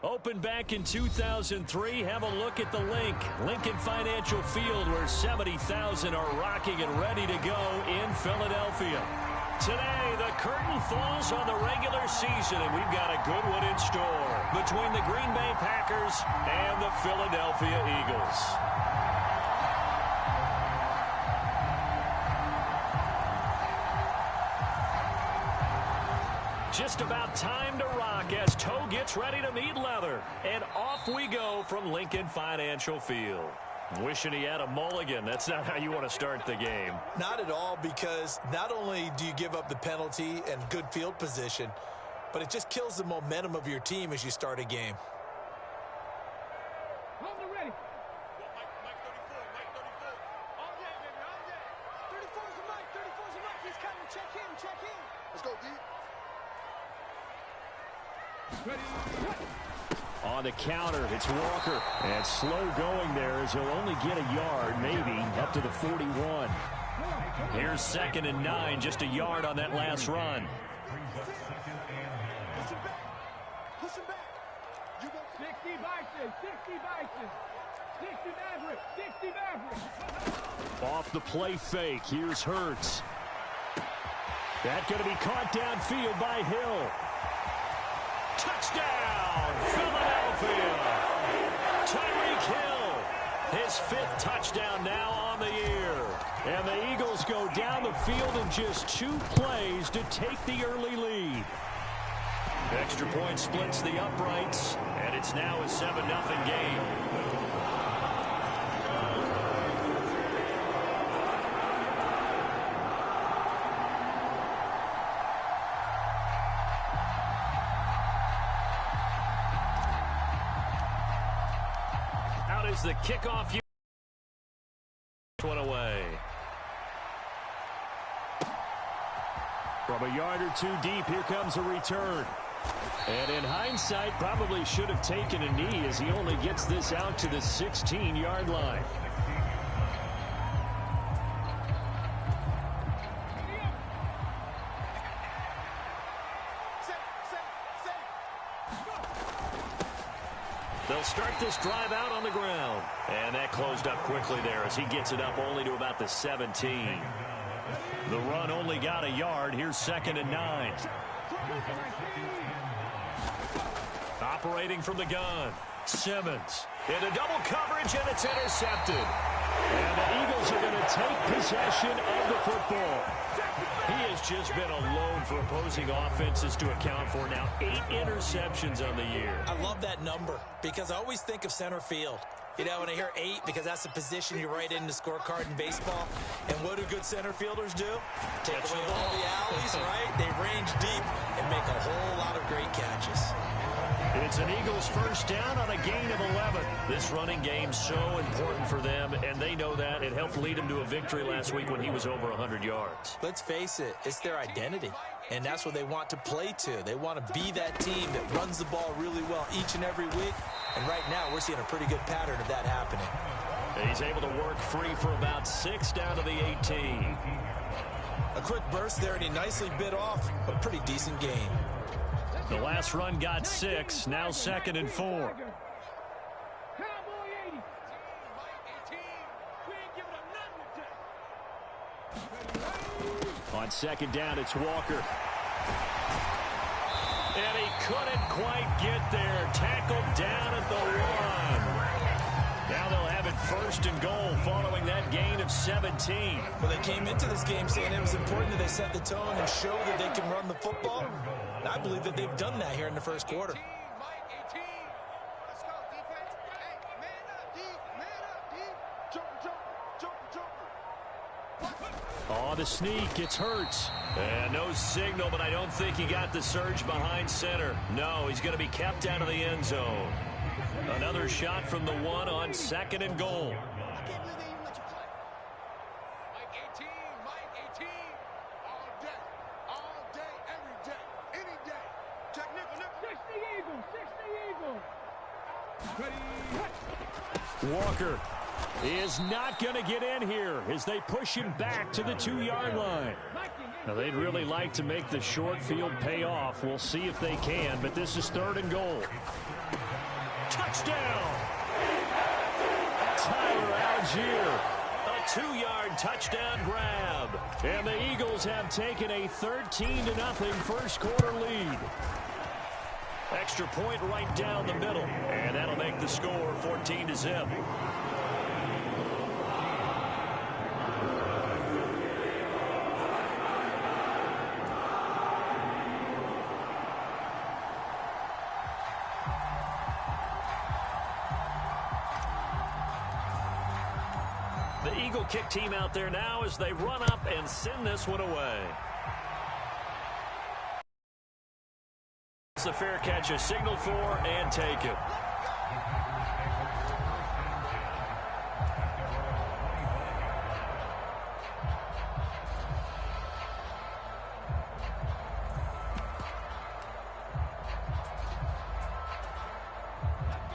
Opened back in 2003, have a look at the link. Lincoln Financial Field, where 70,000 are rocking and ready to go in Philadelphia. Today, the curtain falls on the regular season, and we've got a good one in store between the Green Bay Packers and the Philadelphia Eagles. Just about time to rock as toe gets ready to meet leather. And off we go from Lincoln Financial Field. Wishing he had a mulligan. That's not how you want to start the game. Not at all, because not only do you give up the penalty and good field position, but it just kills the momentum of your team as you start a game. Ready. Mike 34, Mike 34. All day, baby, all day. 34's the Mike, 34's the Mike. He's coming. Check in, check in. Let's go, D. On the counter, it's Walker. And slow going there as he'll only get a yard, maybe, up to the 41. Here's 2nd and 9, just a yard on that last run. Push him back. You go 60 Bison, 60 Bison. 60 Maverick, 60 Maverick. Off the play fake, here's Hurts. That going to be caught downfield by Hill. Touchdown, Philadelphia! Tyreek Hill, his 5th touchdown now on the year. And the Eagles go down the field in just 2 plays to take the early lead. Extra point splits the uprights, and it's now a 7-0 game. Is the kickoff one away. From a yard or 2 deep, here comes a return. And in hindsight, probably should have taken a knee as he only gets this out to the 16-yard line. They'll start this drive out on the ground. And that closed up quickly there as he gets it up only to about the 17. The run only got a yard. Here's 2nd and 9. Operating from the gun. Simmons into double coverage, and it's intercepted. And the Eagles are going to take possession of the football. He has just been alone for opposing offenses to account for now 8 interceptions on the year. I love that number because I always think of center field. You know, when I hear 8, because that's the position you write in the scorecard in baseball. And what do good center fielders do? Take away all the alleys, right? They range deep and make a whole lot of great catches. It's an Eagles first down on a gain of 11. This running game so important for them, and they know that. It helped lead them to a victory last week when he was over 100 yards. Let's face it, it's their identity, and that's what they want to play to. They want to be that team that runs the ball really well each and every week, and right now we're seeing a pretty good pattern of that happening. And he's able to work free for about 6 down to the 18. A quick burst there, and he nicely bit off a pretty decent gain. The last run got 6, now 2nd and 4. On 2nd down, it's Walker. And he couldn't quite get there. Tackled down at the 1. Now they'll have it 1st and goal following that gain of 17. Well, they came into this game saying it was important that they set the tone and show that they can run the football. And I believe that they've done that here in the first quarter. Oh, the sneak, it's Hurts. And no signal, but I don't think he got the surge behind center. No, he's going to be kept out of the end zone. Another shot from the 1 on 2nd and goal. Walker is not going to get in here as they push him back to the 2-yard line. Now, they'd really like to make the short field pay off. We'll see if they can, but this is 3rd and goal. Algier. A 2-yard touchdown grab. And the Eagles have taken a 13-0 first quarter lead. Extra point right down the middle. And that'll make the score 14-0. The Eagle kick team out there now as they run up and send this one away. It's a fair catch, a signal for, and take it.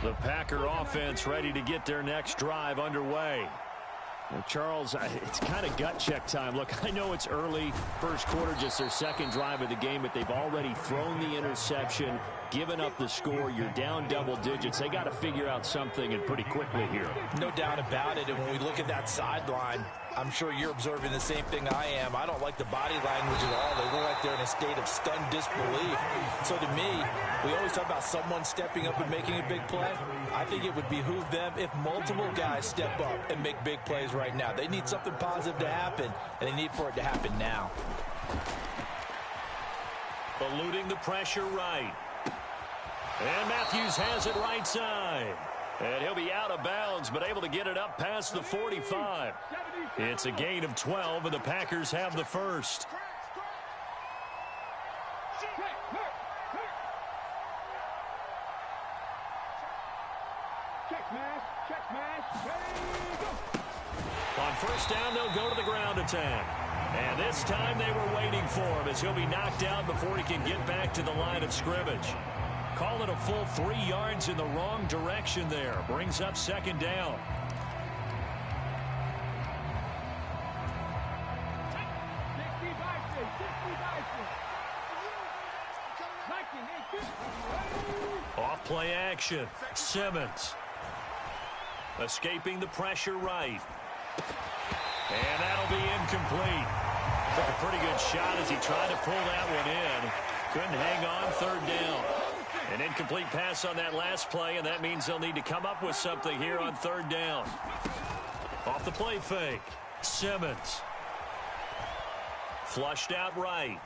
The Packer offense ready to get their next drive underway. Well, Charles, it's kind of gut check time. Look, I know it's early, first quarter, just their second drive of the game, but they've already thrown the interception, given up the score. You're down double digits. They got to figure out something, and pretty quickly here. No doubt about it. And when we look at that sideline, I'm sure you're observing the same thing I am. I don't like the body language at all. They look like they're in a state of stunned disbelief. So to me, we always talk about someone stepping up and making a big play. I think it would behoove them if multiple guys step up and make big plays right now. They need something positive to happen, and they need for it to happen now. Eluding the pressure right. And Matthews has it right side. And he'll be out of bounds, but able to get it up past the 45. It's a gain of 12, and the Packers have the first. On first down, they'll go to the ground attack. And this time they were waiting for him as he'll be knocked out before he can get back to the line of scrimmage. Call it a full 3 yards in the wrong direction there. Brings up second down. Off play action. Simmons. Escaping the pressure right. And that'll be incomplete. Took a pretty good shot as he tried to pull that one in. Couldn't hang on, third down. An incomplete pass on that last play, and that means they'll need to come up with something here on third down. Off the play fake. Simmons. Flushed out right.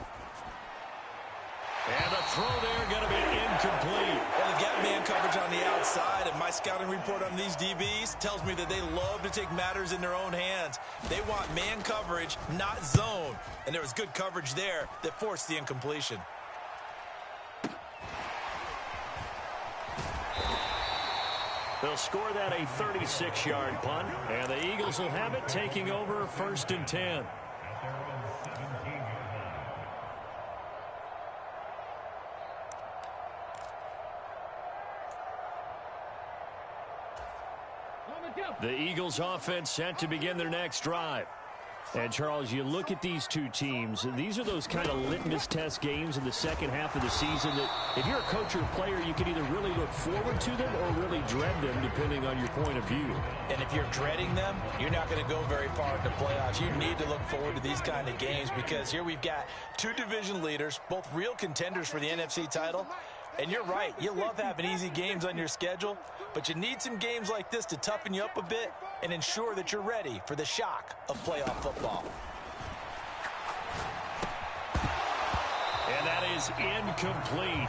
And the throw there going to be incomplete. Well, they've got man coverage on the outside, and my scouting report on these DBs tells me that they love to take matters in their own hands. They want man coverage, not zone. And there was good coverage there that forced the incompletion. They'll score that a 36-yard punt, and the Eagles will have it taking over first and 10. The Eagles offense set to begin their next drive. And, Charles, you look at these two teams, these are those kind of litmus test games in the second half of the season that if you're a coach or a player, you can either really look forward to them or really dread them, depending on your point of view. And if you're dreading them, you're not going to go very far in the playoffs. You need to look forward to these kind of games because here we've got two division leaders, both real contenders for the NFC title. And you're right, you love having easy games on your schedule, but you need some games like this to toughen you up a bit and ensure that you're ready for the shock of playoff football. And that is incomplete.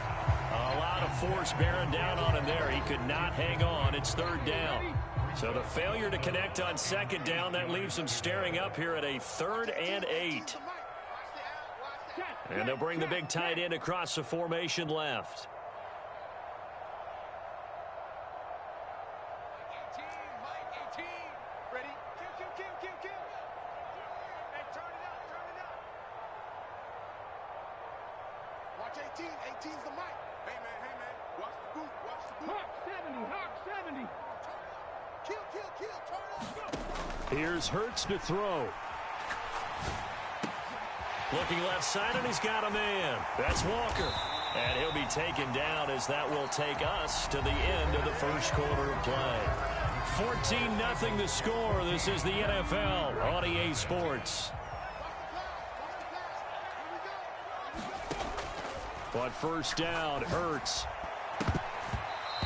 A lot of force bearing down on him there. He could not hang on. It's third down. So the failure to connect on second down, that leaves him staring up here at a 3rd and 8. And they'll bring the big tight end across the formation left. Here's Hurts to throw. Looking left side, and he's got a man. That's Walker. And he'll be taken down as that will take us to the end of the first quarter of play. 14-0 the score. This is the NFL on EA Sports. But first down, Hurts.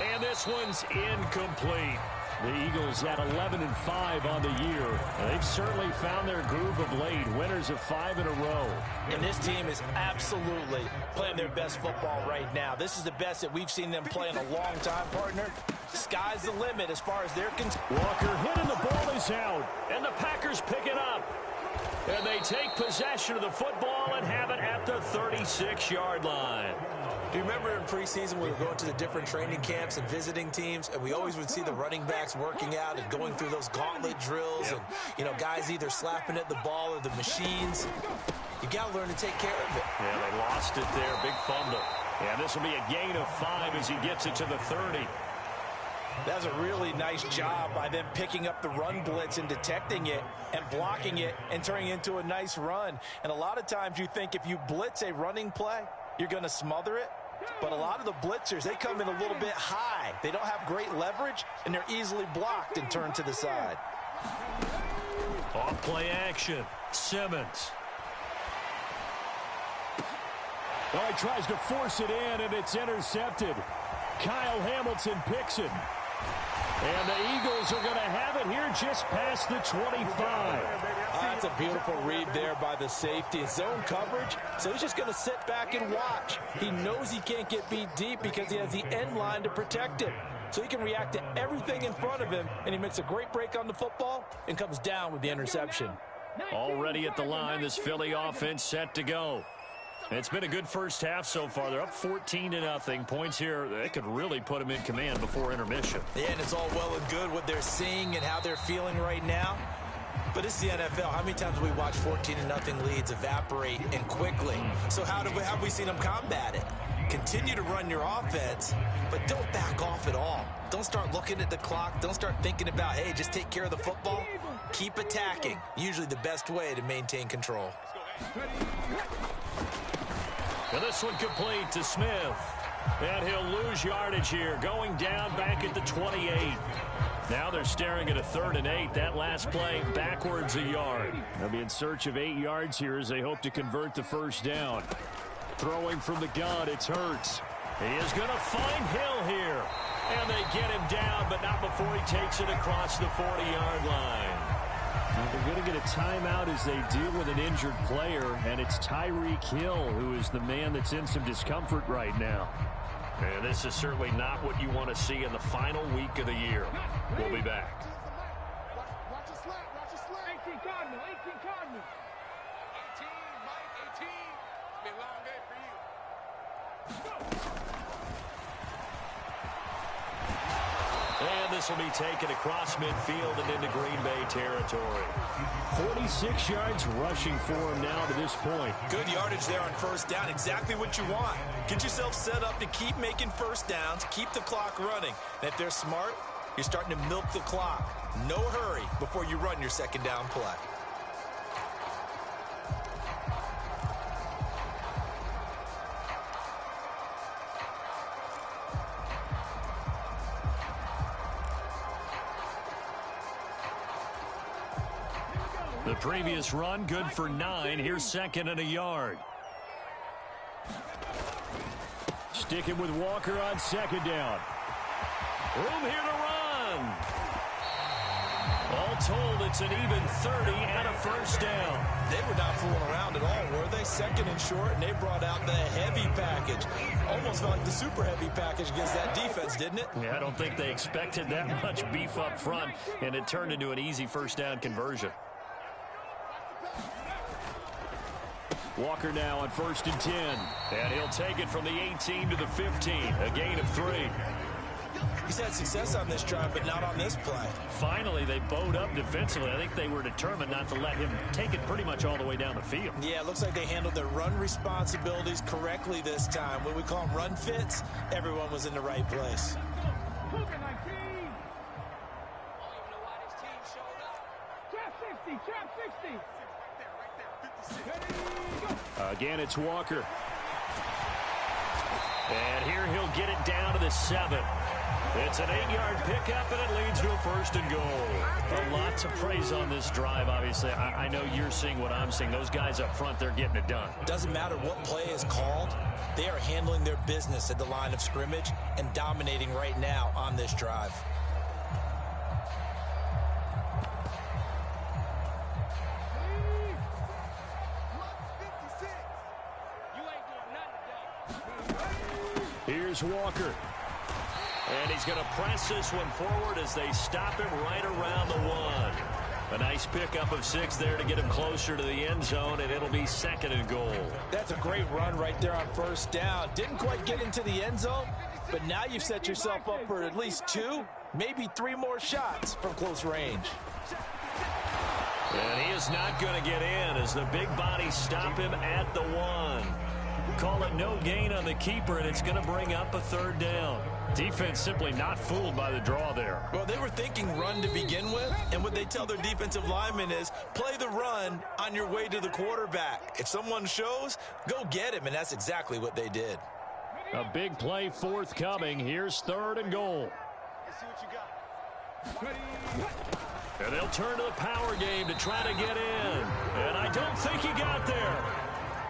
And this one's incomplete. The Eagles at 11-5 on the year. They've certainly found their groove of late. Winners of 5 in a row. And this team is absolutely playing their best football right now. This is the best that we've seen them play in a long time, partner. Sky's the limit as far as they're concerned. Walker hit and the ball is out. And the Packers pick it up. And they take possession of the football and have it at the 36-yard line. Do you remember in preseason we were going to the different training camps and visiting teams, and we always would see the running backs working out and going through those gauntlet drills and, you know, guys either slapping at the ball or the machines. You got to learn to take care of it. Yeah, they lost it there. Big fumble. And this will be a gain of 5 as he gets it to the 30. That's a really nice job by them picking up the run blitz and detecting it and blocking it and turning it into a nice run. And a lot of times you think if you blitz a running play, you're going to smother it. But a lot of the blitzers, they come in a little bit high. They don't have great leverage, and they're easily blocked and turned to the side. Off play action. Simmons. Oh, he tries to force it in, and it's intercepted. Kyle Hamilton picks it. And the Eagles are going to have it here just past the 25. That's a beautiful read there by the safety. Zone coverage, so he's just going to sit back and watch. He knows he can't get beat deep because he has the end line to protect him. So he can react to everything in front of him, and he makes a great break on the football and comes down with the interception. Already at the line, this Philly offense set to go. It's been a good first half so far. They're up 14-0. Points here, they could really put them in command before intermission. Yeah, and it's all well and good what they're seeing and how they're feeling right now. But it's the NFL. How many times have we watched 14-0 leads evaporate and quickly? So how have we seen them combat it? Continue to run your offense, but don't back off at all. Don't start looking at the clock. Don't start thinking about, hey, just take care of the football. Keep attacking. Usually the best way to maintain control. And this one complete to Smith. And he'll lose yardage here, going down back at the 28. Now they're staring at a 3rd and 8. That last play backwards a yard. They'll be in search of 8 yards here as they hope to convert the first down. Throwing from the gun, it's Hurts. He is going to find Hill here. And they get him down, but not before he takes it across the 40-yard line. They're going to get a timeout as they deal with an injured player, and it's Tyreek Hill who is the man that's in some discomfort right now. And this is certainly not what you want to see in the final week of the year. We'll be back. Watch your slap, watch your slap. 18 Cardinal, 18 Cardinal. 18, Mike, 18. It's been a long day for you. And this will be taken across midfield and into Green Bay territory. 46 yards rushing for him now to this point. Good yardage there on first down. Exactly what you want. Get yourself set up to keep making first downs, keep the clock running. And if they're smart, you're starting to milk the clock. No hurry before you run your second down play. The previous run, good for 9. Here's 2nd and a yard. Sticking with Walker on 2nd down. Room here to run. All told, it's an even 30 and a first down. They were not fooling around at all, were they? 2nd and short, and they brought out the heavy package. Almost felt like the super heavy package against that defense, didn't it? Yeah, I don't think they expected that much beef up front, and it turned into an easy first down conversion. Walker now on 1st and 10. And he'll take it from the 18 to the 15. A gain of 3. He's had success on this drive, but not on this play. Finally, they bowed up defensively. I think they were determined not to let him take it pretty much all the way down the field. Yeah, it looks like they handled their run responsibilities correctly this time. When we call them run fits, everyone was in the right place. Again, it's Walker. And here he'll get it down to the 7. It's an 8-yard pickup, and it leads to a 1st and goal. A lot to praise on this drive, obviously. I know you're seeing what I'm seeing. Those guys up front, they're getting it done. Doesn't matter what play is called. They are handling their business at the line of scrimmage and dominating right now on this drive. Here's Walker. And he's going to press this one forward as they stop him right around the 1. A nice pickup of 6 there to get him closer to the end zone, and it'll be 2nd and goal. That's a great run right there on 1st down. Didn't quite get into the end zone, but now you've set yourself up for at least 2, maybe 3 more shots from close range. And he is not going to get in as the big bodies stop him at the 1. Call it no gain on the keeper, and it's going to bring up a 3rd down. Defense simply not fooled by the draw there. Well, they were thinking run to begin with, and what they tell their defensive linemen is play the run on your way to the quarterback. If someone shows, go get him, and that's exactly what they did. A big play forthcoming. Here's 3rd and goal. Let's see what you got. And they'll turn to the power game to try to get in. And I don't think he got there.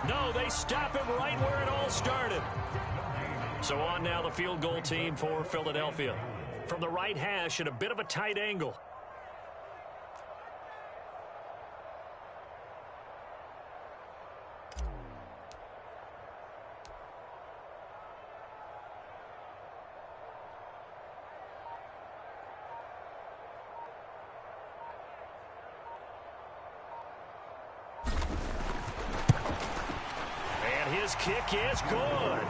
No, they stop him right where it all started. So on now the field goal team for Philadelphia. From the right hash at a bit of a tight angle. And his kick is good.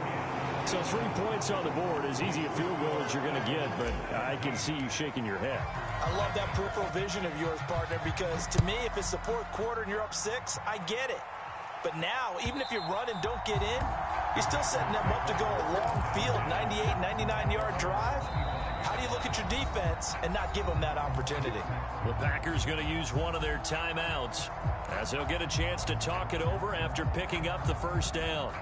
So 3 points on the board, as easy a field goal as you're going to get, but I can see you shaking your head. I love that peripheral vision of yours, partner, because to me, if it's the 4th quarter and you're up 6, I get it. But now, even if you run and don't get in, you're still setting them up to go a long field, 98, 99-yard drive. How do you look at your defense and not give them that opportunity? The Packers going to use one of their timeouts as they'll get a chance to talk it over after picking up the 1st down.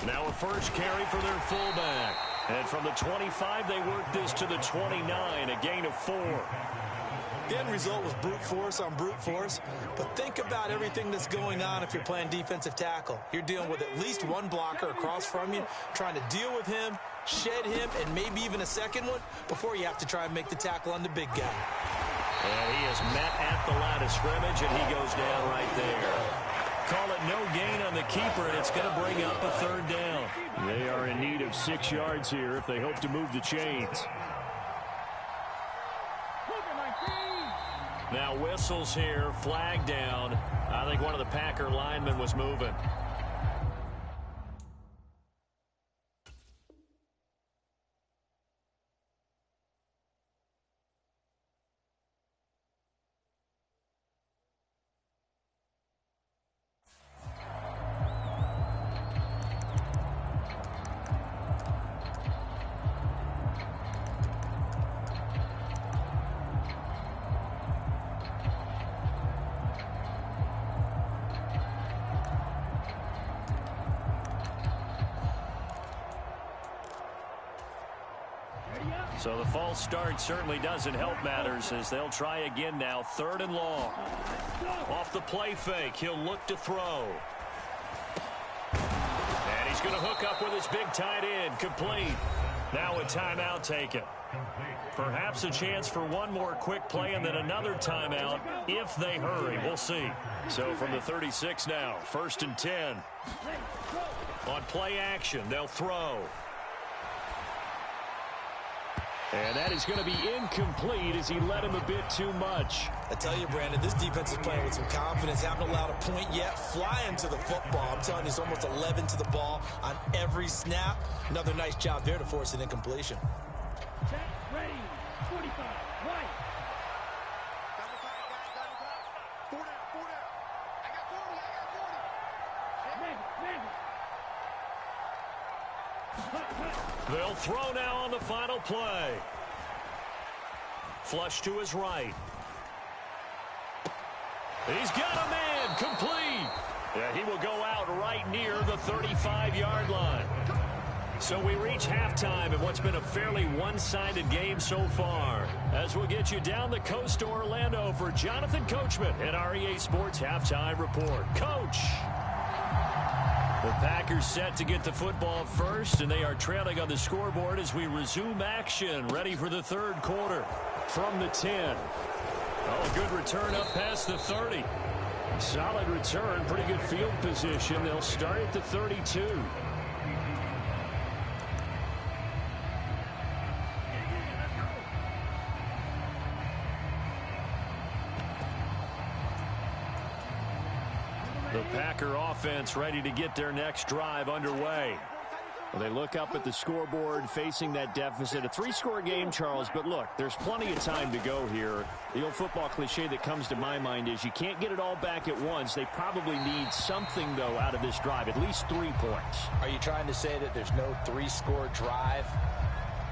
Now a 1st carry for their fullback. And from the 25, they work this to the 29, a gain of 4. The end result was brute force on brute force, but think about everything that's going on if you're playing defensive tackle. You're dealing with at least 1 blocker across from you, trying to deal with him, shed him, and maybe even a 2nd one before you have to try and make the tackle on the big guy. And he is met at the line of scrimmage, and he goes down right there. Call it no gain on the keeper, and it's going to bring up a 3rd down. They are in need of 6 yards here if they hope to move the chains. Now whistles here, flag down. I think one of the Packer linemen was moving. So the false start certainly doesn't help matters as they'll try again now. 3rd and long. Off the play fake, he'll look to throw. And he's going to hook up with his big tight end. Complete. Now a timeout taken. Perhaps a chance for one more quick play and then another timeout if they hurry. We'll see. So from the 36 now, 1st and 10. On play action, they'll throw. And that is going to be incomplete as he led him a bit too much. I tell you, Brandon, this defense is playing with some confidence. Haven't allowed a point yet. Flying to the football. I'm telling you, it's almost 11 to the ball on every snap. Another nice job there to force an incompletion. Check, ready, 45, right. Four down. I got 40. They'll throw now on the final play. Flush to his right. He's got a man, complete. Yeah, he will go out right near the 35-yard line. So we reach halftime in what's been a fairly one-sided game so far. As we'll get you down the coast to Orlando for Jonathan Coachman at REA Sports Halftime Report. Coach! The Packers set to get the football first, and they are trailing on the scoreboard as we resume action, ready for the third quarter. From the 10. Oh, good return up past the 30. Solid return, pretty good field position. They'll start at the 32. The Packer offense ready to get their next drive underway. Well, they look up at the scoreboard facing that deficit. A three-score game, Charles, but look, there's plenty of time to go here. The old football cliche that comes to my mind is you can't get it all back at once. They probably need something, though, out of this drive, at least 3 points. Are you trying to say that there's no three-score drive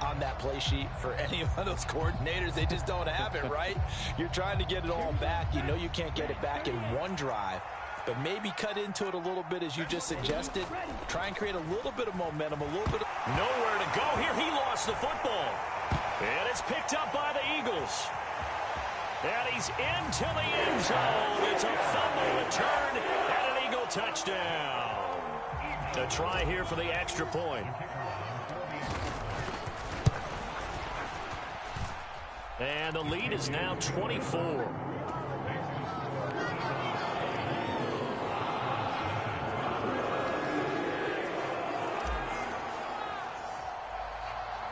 on that play sheet for any of those coordinators? They just don't have it, right? You're trying to get it all back. You know you can't get it back in one drive. But maybe cut into it a little bit as you just suggested. Try and create a little bit of momentum, a little bit of... Nowhere to go here. He lost the football. And it's picked up by the Eagles. And he's into the end zone. It's a fumble return and an Eagle touchdown. A try here for the extra point. And the lead is now 24.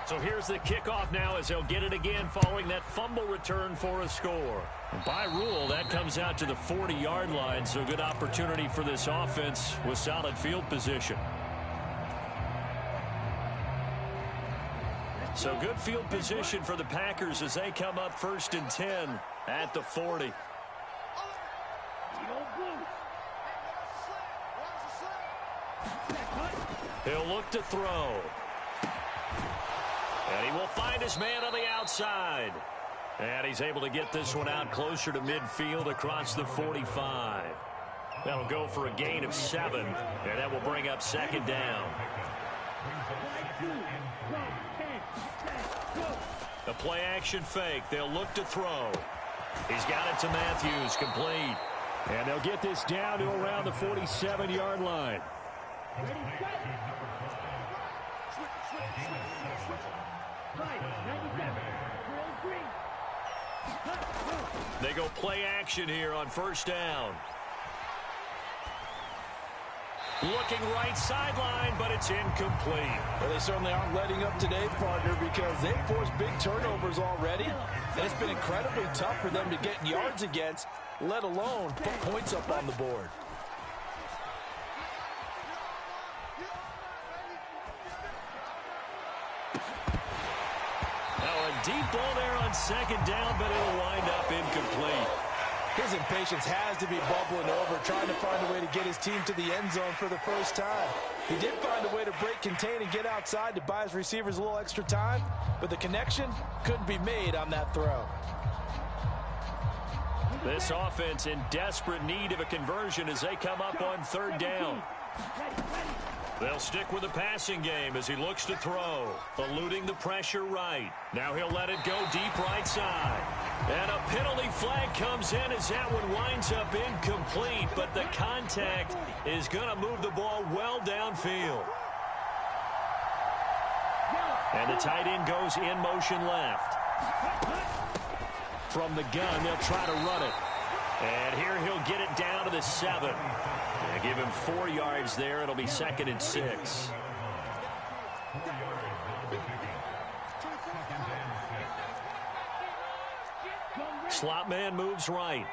So here's the kickoff now as they'll get it again following that fumble return for a score. By rule, that comes out to the 40-yard line, so good opportunity for this offense with solid field position. So good field position for the Packers as they come up 1st and 10 at the 40. He'll look to throw. And he will find his man on the outside. And he's able to get this one out closer to midfield across the 45. That'll go for a gain of 7. And that will bring up 2nd down. The play action fake. They'll look to throw. He's got it to Matthews, complete. And they'll get this down to around the 47-yard line. They go play action here on 1st down. Looking right sideline, but it's incomplete. Well, they certainly aren't letting up today, partner, because they've forced big turnovers already. And it's been incredibly tough for them to get yards against, let alone put points up on the board. Deep ball there on 2nd down, but it'll wind up incomplete. His impatience has to be bubbling over, trying to find a way to get his team to the end zone for the first time. He did find a way to break, contain, and get outside to buy his receivers a little extra time, but the connection couldn't be made on that throw. This offense in desperate need of a conversion as they come up on 3rd down. They'll stick with the passing game as he looks to throw. Eluding the pressure right. Now he'll let it go deep right side. And a penalty flag comes in as that one winds up incomplete. But the contact is going to move the ball well downfield. And the tight end goes in motion left. From the gun, they'll try to run it. And here he'll get it down to the 7. Give him 4 yards there. It'll be 2nd and 6. Slot man moves right.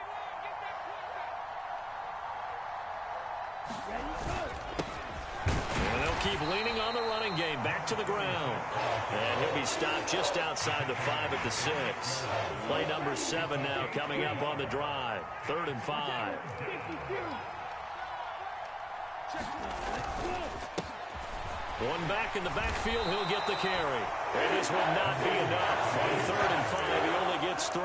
And they'll keep leaning on the running game. Back to the ground. And he'll be stopped just outside the 5 at the 6. Play number 7 now coming up on the drive. 3rd and 5. One back in the backfield, he'll get the carry. And this will not be enough. On 3rd and 5, he only gets 3.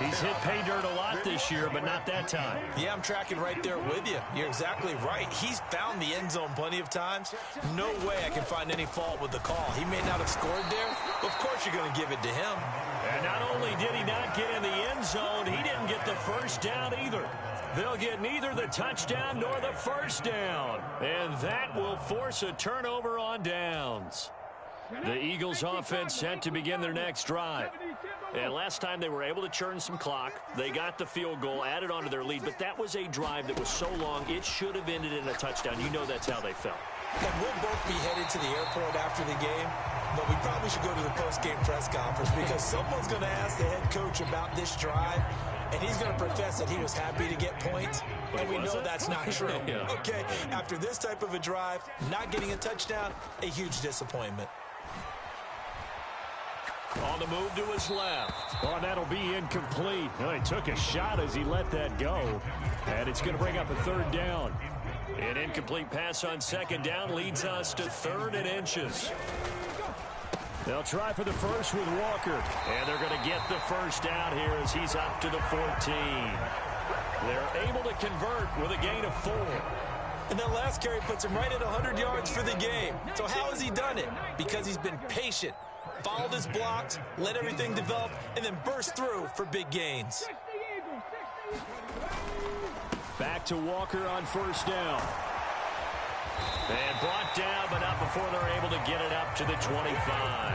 He's hit pay dirt a lot this year, but not that time. Yeah, I'm tracking right there with you. You're exactly right. He's found the end zone plenty of times. No way I can find any fault with the call. He may not have scored there. Of course you're going to give it to him. And not only did he not get in the end zone, he didn't get the first down either. They'll get neither the touchdown nor the first down. And that will force a turnover on downs. The Eagles offense set to begin their next drive. And last time they were able to churn some clock. They got the field goal, added on to their lead. But that was a drive that was so long, it should have ended in a touchdown. You know that's how they felt. And we'll both be headed to the airport after the game. But we probably should go to the post-game press conference because someone's going to ask the head coach about this drive. And he's going to profess that he was happy to get points. And we know that's not true. Yeah. Okay, after this type of a drive, not getting a touchdown, a huge disappointment. On the move to his left. Oh, that'll be incomplete. Well, he took a shot as he let that go. And it's going to bring up a third down. An incomplete pass on second down leads us to 3rd and inches. They'll try for the first with Walker. And they're going to get the first down here as he's up to the 14. They're able to convert with a gain of 4. And that last carry puts him right at 100 yards for the game. So how has he done it? Because he's been patient, followed his blocks, let everything develop, and then burst through for big gains. Back to Walker on first down. And brought down, but not before they're able to get it up to the 25.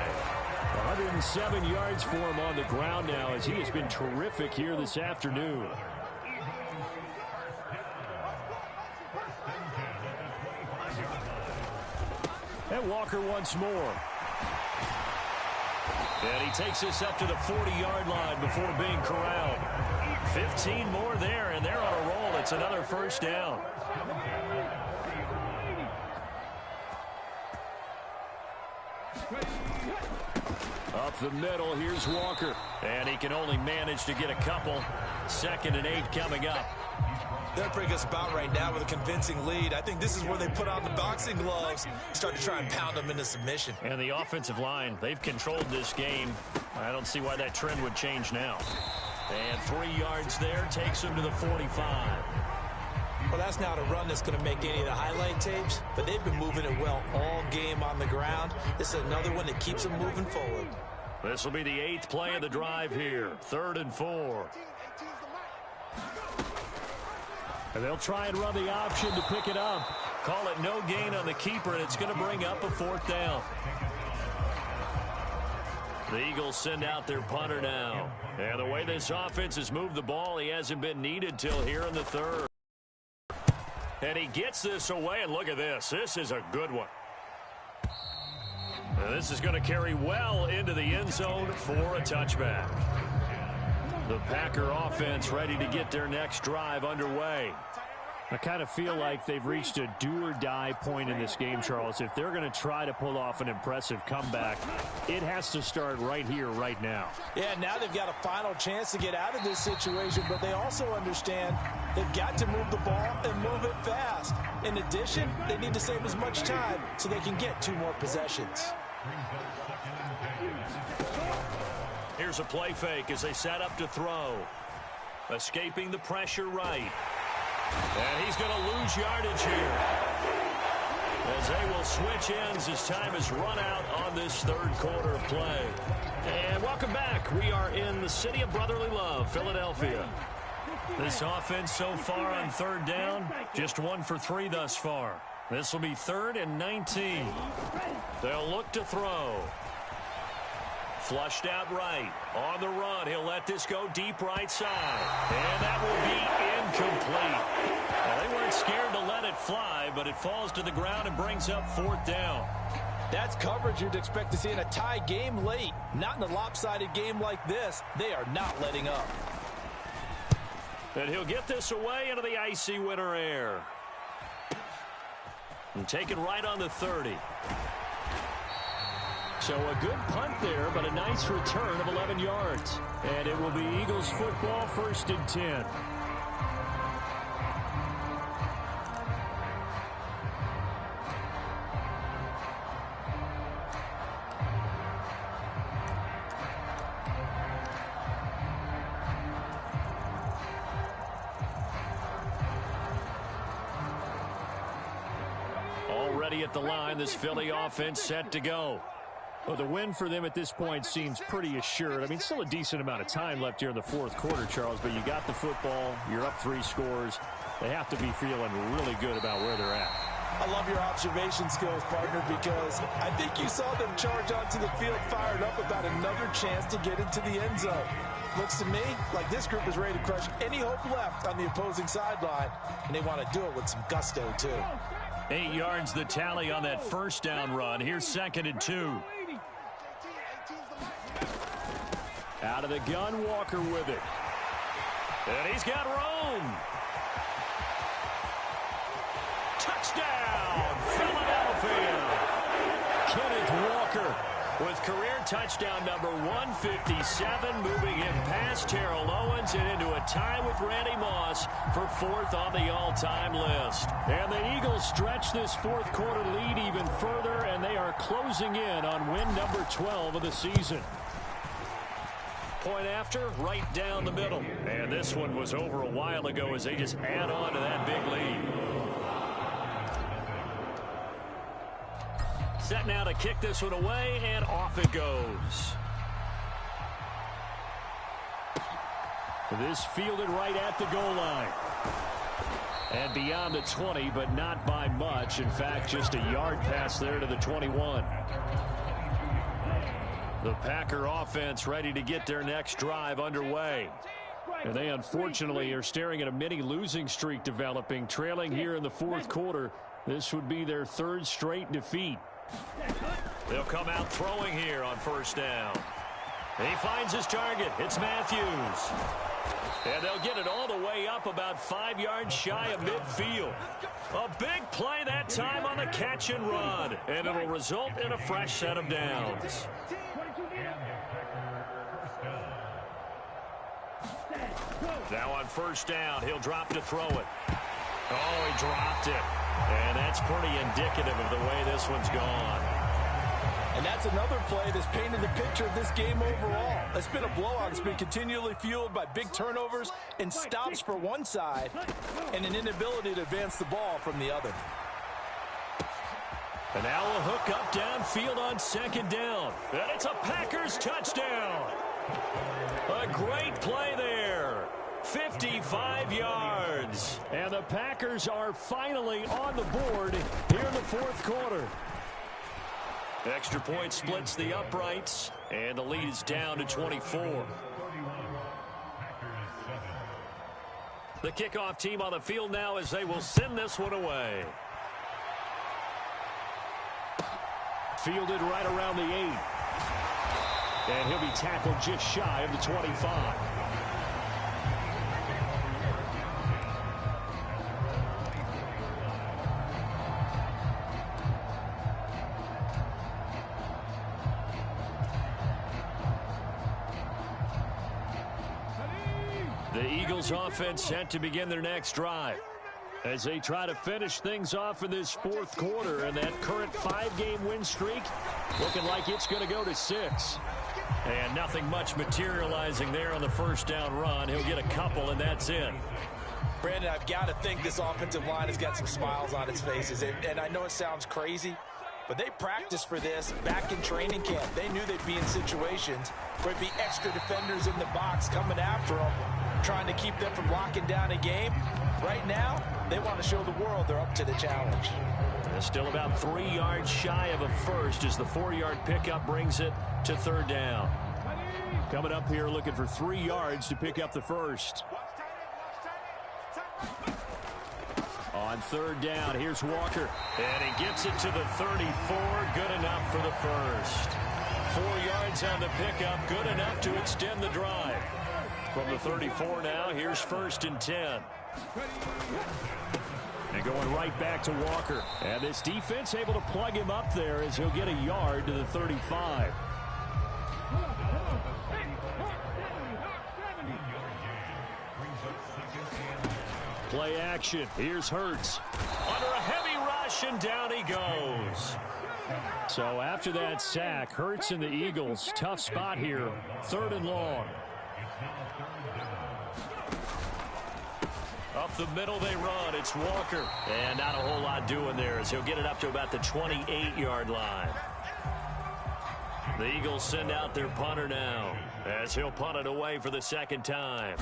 107 yards for him on the ground now as he has been terrific here this afternoon. And Walker once more. And he takes us up to the 40-yard line before being corralled. 15 more there, and they're on a roll. It's another first down. Up the middle, here's Walker. And he can only manage to get a couple. 2nd and 8 coming up. They're pretty good spot right now with a convincing lead. I think this is where they put on the boxing gloves, start to try and pound them into submission. And the offensive line, they've controlled this game. I don't see why that trend would change now. And 3 yards there takes him to the 45. Well, that's not a run that's going to make any of the highlight tapes, but they've been moving it well all game on the ground. This is another one that keeps them moving forward. This will be the 8th play of the drive here. 3rd and 4. And they'll try and run the option to pick it up. Call it no gain on the keeper, and it's going to bring up a 4th down. The Eagles send out their punter now. And the way this offense has moved the ball, he hasn't been needed till here in the 3rd. And he gets this away, and look at this. This is a good one. And this is going to carry well into the end zone for a touchback. The Packer offense ready to get their next drive underway. I kind of feel like they've reached a do-or-die point in this game, Charles. If they're going to try to pull off an impressive comeback, it has to start right here, right now. Yeah, now they've got a final chance to get out of this situation, but they also understand they've got to move the ball and move it fast. In addition, they need to save as much time so they can get 2 more possessions. Here's a play fake as they set up to throw. Escaping the pressure right. And he's going to lose yardage here. As they will switch ends as time has run out on this 3rd quarter of play. And welcome back. We are in the city of brotherly love, Philadelphia. This offense so far on 3rd down, just 1 for 3 thus far. This will be 3rd and 19. They'll look to throw. Flushed out right. On the run. He'll let this go deep right side. And that will be incomplete. Well, they weren't scared to let it fly, but it falls to the ground and brings up 4th down. That's coverage you'd expect to see in a tie game late. Not in a lopsided game like this. They are not letting up. And he'll get this away into the icy winter air. And take it right on the 30. So a good punt there, but a nice return of 11 yards. And it will be Eagles football, 1st and 10. ready at the line. This Philly offense set to go. Well, the win for them at this point seems pretty assured. I mean, still a decent amount of time left here in the fourth quarter, Charles, but you got the football. You're up 3 scores. They have to be feeling really good about where they're at. I love your observation skills, partner, because I think you saw them charge onto the field fired up about another chance to get into the end zone. Looks to me like this group is ready to crush any hope left on the opposing sideline, and they want to do it with some gusto, too. 8 yards the tally on that first down run. Here's 2nd and 2. Out of the gun, Walker with it. And he's got Rome. Touchdown, Philadelphia. Kenneth Walker with career touchdown number 157, moving him past Terrell Owens and into a tie with Randy Moss for 4th on the all-time list. And the Eagles stretch this fourth quarter lead even further, and they are closing in on win number 12 of the season. Point after, right down the middle. And this one was over a while ago as they just add on to that big lead. Set now to kick this one away, and off it goes. This fielded right at the goal line. And beyond the 20, but not by much. In fact, just a yard pass there to the 21. The Packer offense ready to get their next drive underway. And they unfortunately are staring at a mini losing streak developing, trailing here in the fourth quarter. This would be their 3rd straight defeat. They'll come out throwing here on first down. He finds his target. It's Matthews. And they'll get it all the way up about 5 yards shy of midfield. A big play that time on the catch and run. And it'll result in a fresh set of downs. Now on first down, he'll drop to throw it. Oh, he dropped it. And that's pretty indicative of the way this one's gone. And that's another play that's painted the picture of this game overall. It's been a blowout. It's been continually fueled by big turnovers and stops for one side and an inability to advance the ball from the other. And now a hook up downfield on 2nd down. And it's a Packers touchdown. A great play there. 55 yards. And the Packers are finally on the board here in the fourth quarter. Extra point splits the uprights, and the lead is down to 24. The kickoff team on the field now as they will send this one away. Fielded right around the 8. And he'll be tackled just shy of the 25. The Eagles offense set to begin their next drive as they try to finish things off in this fourth quarter, and that current 5-game win streak looking like it's going to go to 6. And nothing much materializing there on the first down run. He'll get a couple, and that's it. Brandon, I've got to think this offensive line has got some smiles on its faces. And I know it sounds crazy, but they practiced for this back in training camp. They knew they'd be in situations where it'd be extra defenders in the box coming after them, trying to keep them from locking down a game. Right now, they want to show the world they're up to the challenge. They're still about 3 yards shy of a first as the 4-yard pickup brings it to 3rd down. Coming up here looking for 3 yards to pick up the first. On 3rd down, here's Walker. And he gets it to the 34. Good enough for the first. 4 yards on the pickup. Good enough to extend the drive. From the 34 now, here's 1st and 10. And going right back to Walker. And this defense able to plug him up there as he'll get a yard to the 35. Play action. Here's Hurts. Under a heavy rush, and down he goes. So after that sack, Hurts and the Eagles, tough spot here. 3rd and long. Up the middle they run. It's Walker. And not a whole lot doing there as he'll get it up to about the 28-yard line. The Eagles send out their punter now as he'll punt it away for the second time.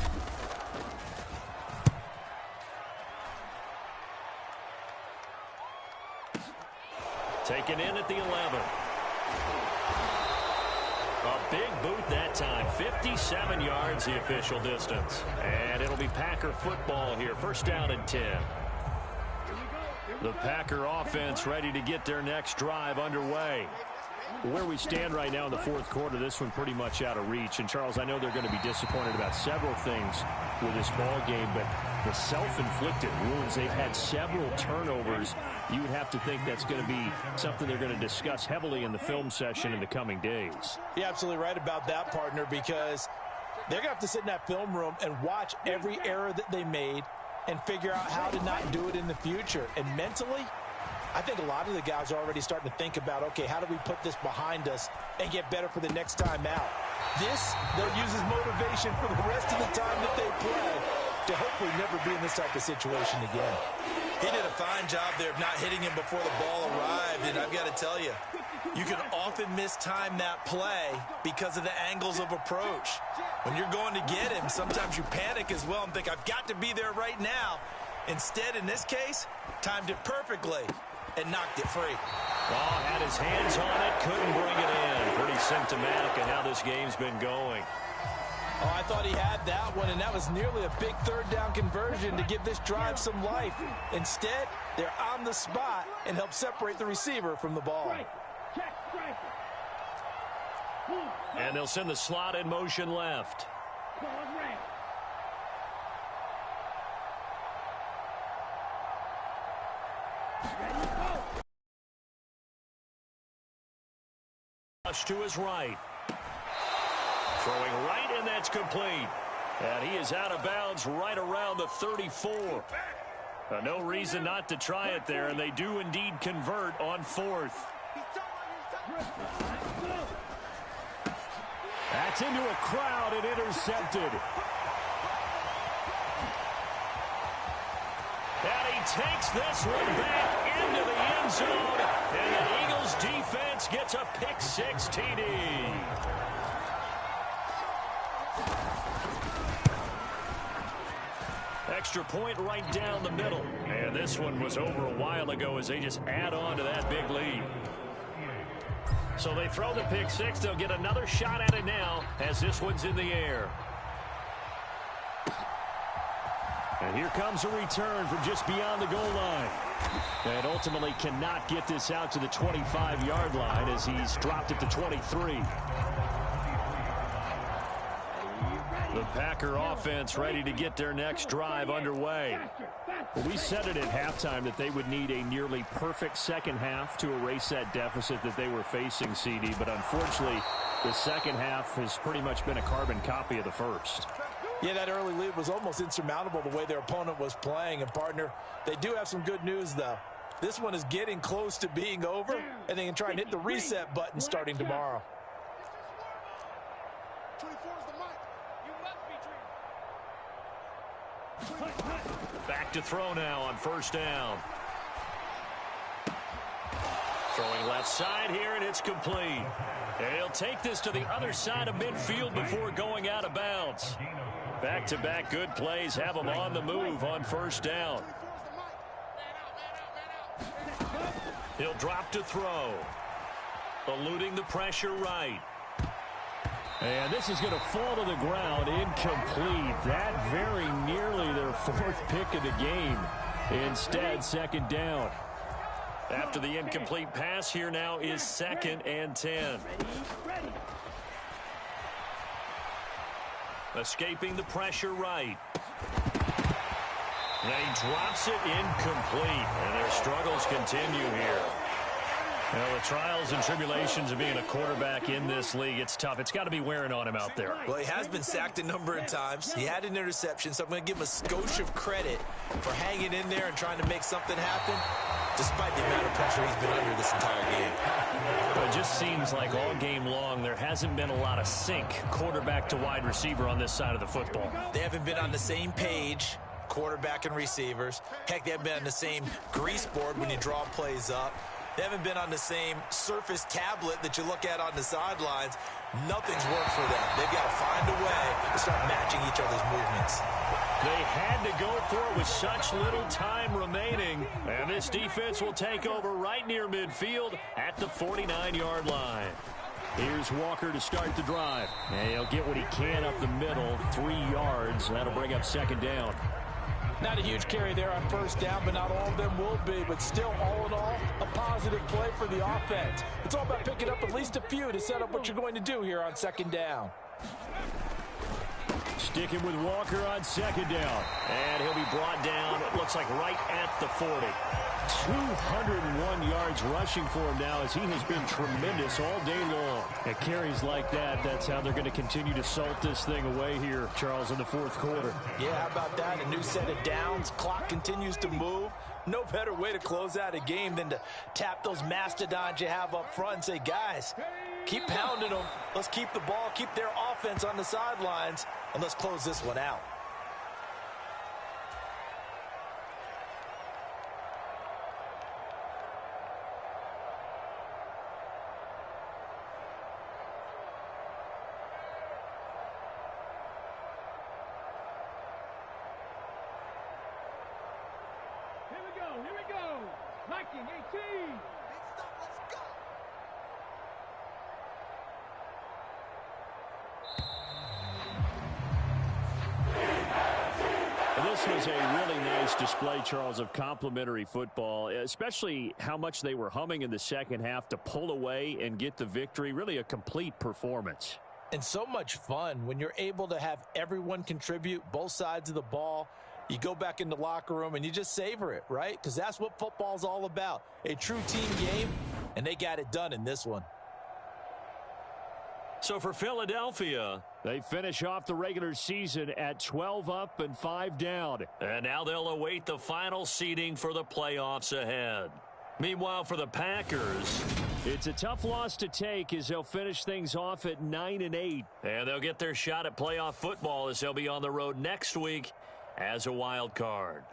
Taken in at the 11. A big boot that time. 57 yards the official distance. And it'll be Packer football here. First down and 10. The Packer offense ready to get their next drive underway. Where we stand right now in the fourth quarter, this one pretty much out of reach. And, Charles, I know they're going to be disappointed about several things with this ball game, but the self-inflicted wounds, they've had several turnovers. You would have to think that's going to be something they're going to discuss heavily in the film session in the coming days. You're absolutely right about that, partner, because they're going to have to sit in that film room and watch every error that they made and figure out how to not do it in the future. And mentally, I think a lot of the guys are already starting to think about, okay, how do we put this behind us and get better for the next time out? This, they'll use as motivation for the rest of the time that they play to hopefully never be in this type of situation again. He did a fine job there of not hitting him before the ball arrived, and I've got to tell you, you can often mistime that play because of the angles of approach. When you're going to get him, sometimes you panic as well and think, I've got to be there right now. Instead, in this case, timed it perfectly and knocked it free. Ball had his hands on it, couldn't bring it in. Pretty symptomatic of how this game's been going. Oh, I thought he had that one, and that was nearly a big third down conversion to give this drive some life. Instead, they're on the spot and help separate the receiver from the ball. And they'll send the slot in motion left. To his right. Throwing right, and that's complete. And he is out of bounds right around the 34. No reason not to try it there, and they do indeed convert on fourth. That's into a crowd and intercepted. And he takes this one back into the end zone. And the Eagles defense gets a pick-six TD. Extra point right down the middle. And this one was over a while ago as they just add on to that big lead. So they throw the pick-six. They'll get another shot at it now as this one's in the air. And here comes a return from just beyond the goal line. And ultimately cannot get this out to the 25-yard line as he's dropped it to 23. The Packer offense ready to get their next drive underway. Well, we said it at halftime that they would need a nearly perfect second half to erase that deficit that they were facing, CD. But unfortunately, the second half has pretty much been a carbon copy of the first. Yeah, that early lead was almost insurmountable the way their opponent was playing. And, partner, they do have some good news, though. This one is getting close to being over, and they can try and hit the reset button starting tomorrow. Back to throw now on first down. Throwing left side here, and it's complete. And he'll take this to the other side of midfield before going out of bounds. Back-to-back good plays have him on the move on first down. He'll drop to throw. Eluding the pressure right. And this is going to fall to the ground, incomplete. That very nearly their fourth pick of the game. Instead, second down. After the incomplete pass, here now is 2nd and 10. Escaping the pressure right. And he drops it incomplete. And their struggles continue here. Well, the trials and tribulations of being a quarterback in this league, it's tough. It's got to be wearing on him out there. Well, he has been sacked a number of times. He had an interception, so I'm going to give him a skosh of credit for hanging in there and trying to make something happen, despite the amount of pressure he's been under this entire game. But it just seems like all game long there hasn't been a lot of sync quarterback to wide receiver on this side of the football. They haven't been on the same page quarterback and receivers. Heck, they haven't been on the same grease board when you draw plays up. They haven't been on the same surface tablet that you look at on the sidelines. Nothing's worked for them. They've got to find a way to start matching each other's movements. They had to go for it with such little time remaining. And this defense will take over right near midfield at the 49-yard line. Here's Walker to start the drive. And he'll get what he can up the middle, 3 yards. That'll bring up second down. Not a huge carry there on first down, but not all of them will be. But still, all in all, a positive play for the offense. It's all about picking up at least a few to set up what you're going to do here on second down. Sticking with Walker on second down. And he'll be brought down, it looks like right at the 40. 201 yards rushing for him now as he has been tremendous all day long. At carries like that, that's how they're going to continue to salt this thing away here, Charles, in the fourth quarter. Yeah, how about that? A new set of downs. Clock continues to move. No better way to close out a game than to tap those mastodons you have up front and say, guys, keep pounding them. Let's keep the ball, keep their offense on the sidelines, and let's close this one out. Here we go. Viking 18. Let's go. This was a really nice display, Charles, of complimentary football, especially how much they were humming in the second half to pull away and get the victory. Really a complete performance. And so much fun when you're able to have everyone contribute, both sides of the ball. You go back in the locker room and you just savor it, right? Because that's what football's all about. A true team game, and they got it done in this one. So for Philadelphia, they finish off the regular season at 12 up and 5 down. And now they'll await the final seeding for the playoffs ahead. Meanwhile, for the Packers, it's a tough loss to take as they'll finish things off at 9-8. And they'll get their shot at playoff football as they'll be on the road next week as a wild card.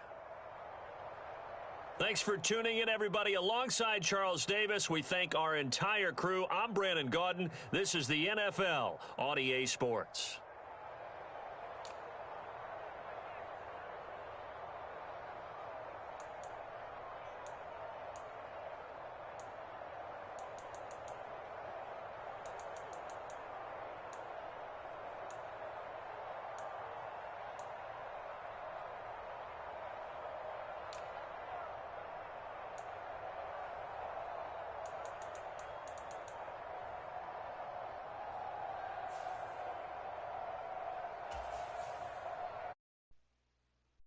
Thanks for tuning in, everybody. Alongside Charles Davis, we thank our entire crew. I'm Brandon Gaudin. This is the NFL on EA Sports.